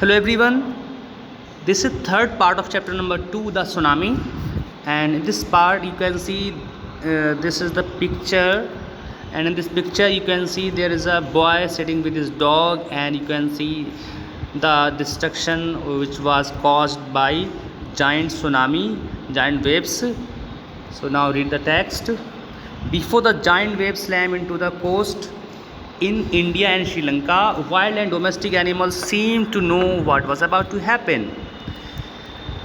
Hello everyone, this is third part of chapter number 2, the tsunami, and in this part you can see this is the picture, and in this picture you can see there is a boy sitting with his dog, and you can see the destruction which was caused by giant tsunami, giant waves. So now read the text. Before the giant waves slam into the coast in India and Sri Lanka, wild and domestic animals seemed to know what was about to happen.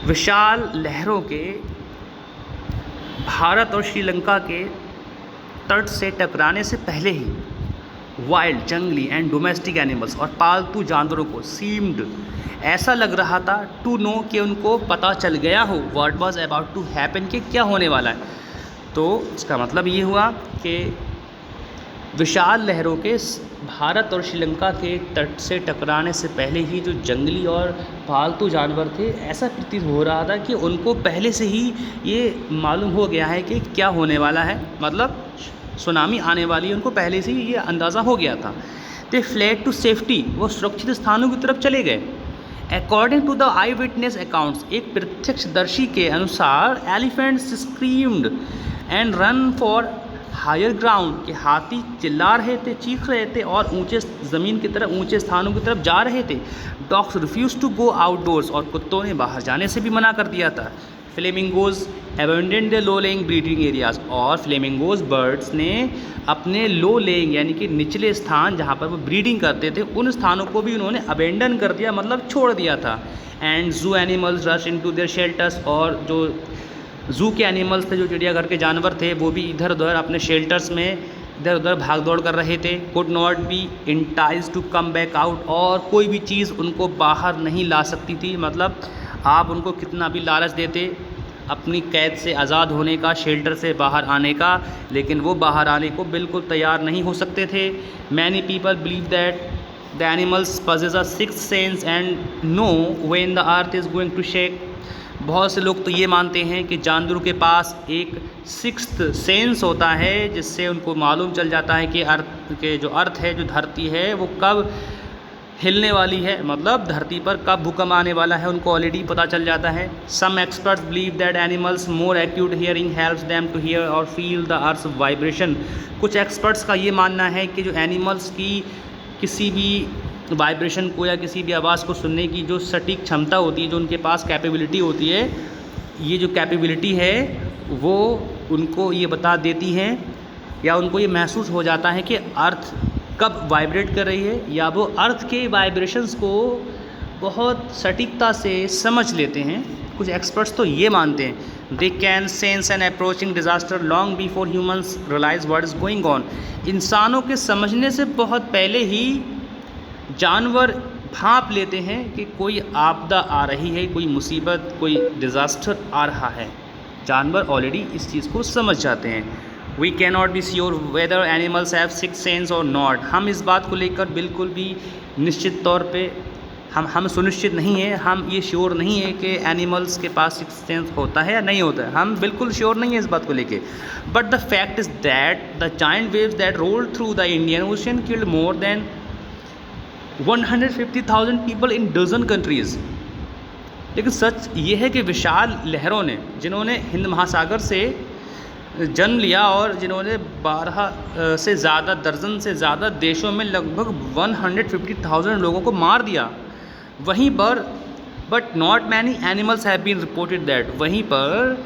विशाल लहरों के भारत और श्रीलंका के तट से टकराने से पहले ही wild, जंगली एंड डोमेस्टिक एनिमल्स और पालतू जानवरों को सीम्ड, ऐसा लग रहा था, टू नो कि उनको पता चल गया हो what was about to happen, कि क्या होने वाला है। तो इसका मतलब ये हुआ कि विशाल लहरों के भारत और श्रीलंका के तट से टकराने से पहले ही जो जंगली और पालतू जानवर थे, ऐसा प्रतीत हो रहा था कि उनको पहले से ही ये मालूम हो गया है कि क्या होने वाला है, मतलब सुनामी आने वाली है, उनको पहले से ही ये अंदाज़ा हो गया था। दे फ्लेड टू सेफ्टी, वो सुरक्षित स्थानों की तरफ चले गए। According to the eye witness accounts, एक प्रत्यक्षदर्शी के अनुसार, elephants screamed and run for higher ground, के हाथी चिल्ला रहे थे, चीख रहे थे और ऊंचे ज़मीन की तरफ, ऊंचे स्थानों की तरफ जा रहे थे। Dogs refuse to go outdoors, और कुत्तों ने बाहर जाने से भी मना कर दिया था। Flamingos abandoned the low laying breeding areas, और फ्लेमिंगोज बर्ड्स ने अपने लो लेइंग यानी कि निचले स्थान जहाँ पर वो ब्रीडिंग करते थे, उन स्थानों को भी उन्होंने अबेंडन कर दिया, मतलब छोड़ दिया था। एंड जू animals rush into their shelters, और जो ज़ू के एनिमल्स थे, जो चिड़ियाघर के जानवर थे, वो भी इधर उधर अपने शेल्टर्स में इधर उधर भाग दौड़ कर रहे थे। Could not be entice to come back out, और कोई भी चीज़ उनको बाहर नहीं ला सकती थी, मतलब आप उनको कितना भी लालच देते अपनी कैद से आज़ाद होने का, शेल्टर से बाहर आने का, लेकिन वो बाहर आने को बिल्कुल तैयार नहीं हो सकते थे। Many people believe that the animals possess a sixth sense and know when the earth is going to shake। बहुत से लोग तो ये मानते हैं कि जानवरों के पास एक सिक्स्थ सेंस होता है, जिससे उनको मालूम चल जाता है कि अर्थ के जो अर्थ है, जो धरती है, वो कब हिलने वाली है, मतलब धरती पर कब भूकंप आने वाला है, उनको ऑलरेडी पता चल जाता है। Some experts believe that animals more acute hearing helps them to hear और फील द अर्थ वाइब्रेशन। कुछ एक्सपर्ट्स का ये मानना है कि जो एनिमल्स की किसी भी वाइब्रेशन को या किसी भी आवाज़ को सुनने की जो सटीक क्षमता होती है, जो उनके पास कैपेबिलिटी होती है, ये जो कैपेबिलिटी है वो उनको ये बता देती हैं, या उनको ये महसूस हो जाता है कि अर्थ कब वाइब्रेट कर रही है, या वो अर्थ के वाइब्रेशंस को बहुत सटीकता से समझ लेते हैं। कुछ एक्सपर्ट्स तो ये मानते हैं they can sense an approaching disaster long before humans realise what is going on. इंसानों के समझने से बहुत पहले ही जानवर भांप लेते हैं कि कोई आपदा आ रही है, कोई मुसीबत, कोई डिज़ास्टर आ रहा है। जानवर ऑलरेडी इस चीज़ को समझ जाते हैं। We can not be sure whether animals have sixth sense और नॉट। हम इस बात को लेकर बिल्कुल भी निश्चित तौर पे हम सुनिश्चित नहीं हैं, हम ये श्योर नहीं है कि एनिमल्स के पास सिक्स्थ सेंस होता है या नहीं होता है, हम बिल्कुल श्योर नहीं है इस बात को लेके। But the fact is that the giant waves that rolled through the Indian Ocean killed more than 150,000 people in dozen countries. लेकिन सच ये है कि विशाल लहरों ने, जिन्होंने हिंद महासागर से जन्म लिया और जिन्होंने 12 से ज़्यादा दर्जन से ज़्यादा देशों में लगभग 150,000 लोगों को मार दिया, वहीं पर but not many animals have been reported that, वहीं पर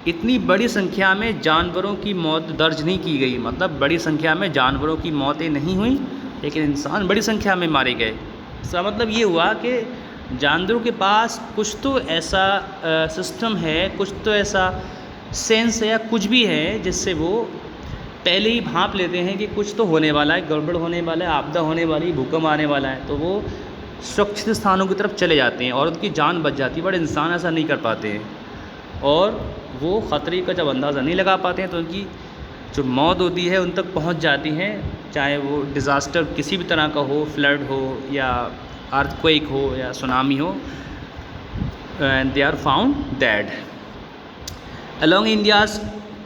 इतनी बड़ी संख्या में जानवरों की मौत दर्ज नहीं की गई, मतलब बड़ी संख्या में जानवरों की मौतें नहीं हुई, लेकिन इंसान बड़ी संख्या में मारे गए। इसका मतलब ये हुआ कि जानवरों के पास कुछ तो ऐसा सिस्टम है, कुछ तो ऐसा सेंस है या कुछ भी है, जिससे वो पहले ही भांप लेते हैं कि कुछ तो होने वाला है, गड़बड़ होने वाला है, आपदा होने वाली, भूकंप आने वाला है, तो वो सुरक्षित स्थानों की तरफ चले जाते हैं और उनकी जान बच जाती है। बट इंसान ऐसा नहीं कर पाते हैं, और वो ख़तरे का जब अंदाज़ा नहीं लगा पाते हैं तो उनकी जो मौत होती है उन तक पहुंच जाती है, चाहे वो डिज़ास्टर किसी भी तरह का हो, फ्लड हो या अर्थक्वेक हो या सुनामी हो, and they are found dead. Along India's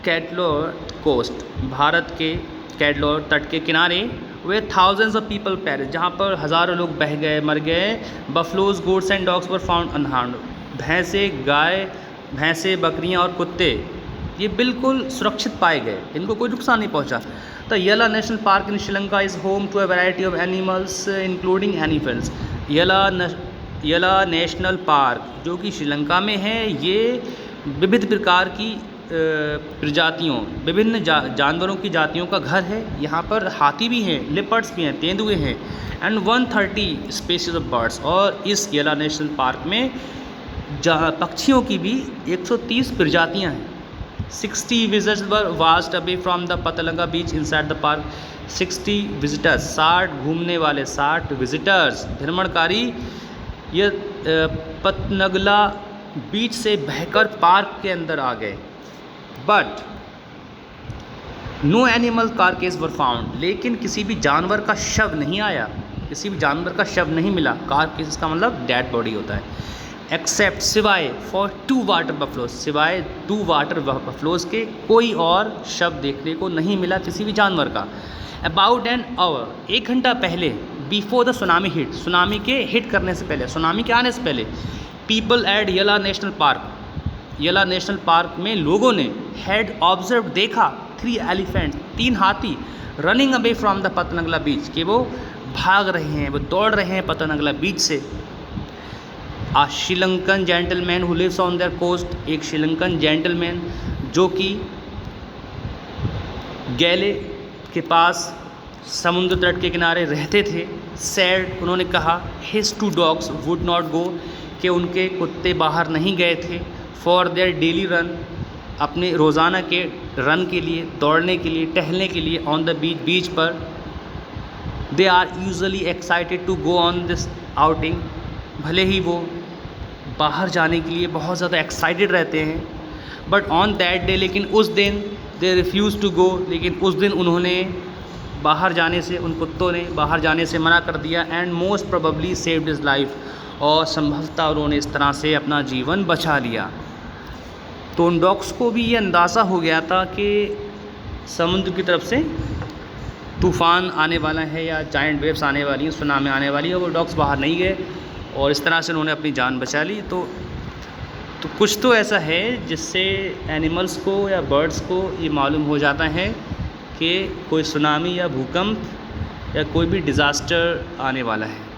Cuddalore coast, भारत के कैटलोर तट के किनारे, where thousands of people perish, जहाँ पर हज़ारों लोग बह गए, मर गए। Buffaloes, goats and dogs were found unharmed, भैंसे, बकरियाँ और कुत्ते ये बिल्कुल सुरक्षित पाए गए, इनको कोई नुकसान नहीं पहुँचा। The Yala National Park in Sri Lanka is home to a variety of animals including elephants. Yala National Park जो कि श्रीलंका में है, ये विविध प्रकार की प्रजातियों, विभिन्न जानवरों की जातियों का घर है। यहाँ पर हाथी भी हैं, लिपर्ड्स भी हैं, तेंदुए हैं, एंड 130 स्पीशीज ऑफ बर्ड्स। और इस यला नेशनल पार्क में पक्षियों की भी 130 प्रजातियाँ हैं। 60 visitors were washed away from the Patanangala beach inside the park. 60 visitors, 60 घूमने वाले, 60 विजिटर्स, भ्रमणकारी ये पतनगला बीच से बहकर पार्क के अंदर आ गए। But no animal carcass were found, लेकिन किसी भी जानवर का शव नहीं आया, किसी भी जानवर का शव नहीं मिला। कारकेस का मतलब डेड बॉडी होता है। एक्सेप्ट, सिवाय, फॉर 2 वाटर बफलोज, सिवाय 2 वाटर बफलोज के कोई और शव देखने को नहीं मिला किसी भी जानवर का। अबाउट एन आवर, 1 घंटा पहले, before the tsunami hit, tsunami के हिट करने से पहले, सुनामी के आने से पहले, people at Yala National Park, Yala National Park में लोगों ने हैड ऑब्जर्व, देखा 3 एलिफेंट, 3 हाथी, रनिंग अवे फ्रॉम द पतनगला बीच, कि वो भाग रहे हैं, वो दौड़ रहे हैं पतनगला बीच से। A Sri Lankan gentleman who lives on their coast, एक श्रीलंकन जेंटलमैन जो कि गैले के पास समुद्र तट के किनारे रहते थे, सैड, उन्होंने कहा, his 2 dogs would not go, कि उनके कुत्ते बाहर नहीं गए थे, फॉर देयर डेली रन, अपने रोज़ाना के रन के लिए, दौड़ने के लिए, टहलने के लिए, ऑन द बीच पर। They are usually excited to go on this outing, भले ही वो बाहर जाने के लिए बहुत ज़्यादा एक्साइटेड रहते हैं, बट ऑन दैट डे, लेकिन उस दिन, दे रिफ्यूज़ टू गो, लेकिन उस दिन उन्होंने बाहर जाने से, उन कुत्तों ने बाहर जाने से मना कर दिया। And most probably saved his life, और संभवतः उन्होंने इस तरह से अपना जीवन बचा लिया। तो उन डॉग्स को भी ये अंदाज़ा हो गया था कि समुद्र की तरफ से तूफ़ान आने वाला है या जायंट वेव्स आने वाली हैं, सुनामी आने वाली है, और वो डॉग्स बाहर नहीं गए और इस तरह से उन्होंने अपनी जान बचा ली। तो कुछ तो ऐसा है जिससे एनिमल्स को या बर्ड्स को ये मालूम हो जाता है कि कोई सुनामी या भूकंप या कोई भी डिज़ास्टर आने वाला है।